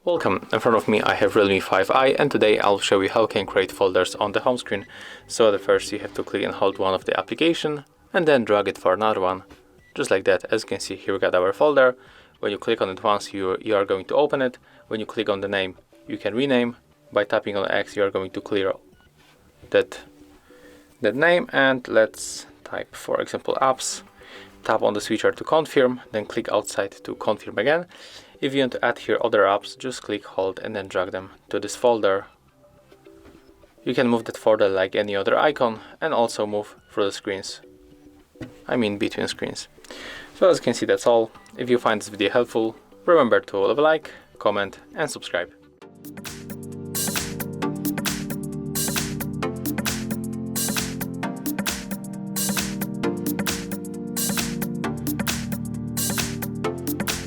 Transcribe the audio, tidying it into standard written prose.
Welcome, in front of me I have Realme 5i, and today I'll show you how you can create folders on the home screen. So the first you have to click and hold one of the application and then drag it for another one, just like that. As you can see, here we got our folder. When you click on it once, you are going to open it. When you click on the name, you can rename. By tapping on X, you are going to clear that name, and let's type, for example, apps. Tap on the switcher to confirm, then click outside to confirm again. If you want to add here other apps, just click, hold, and then drag them to this folder. You can move that folder like any other icon and also move through the screens. I mean between screens. So as you can see, that's all. If you find this video helpful, remember to leave a like, comment, and subscribe.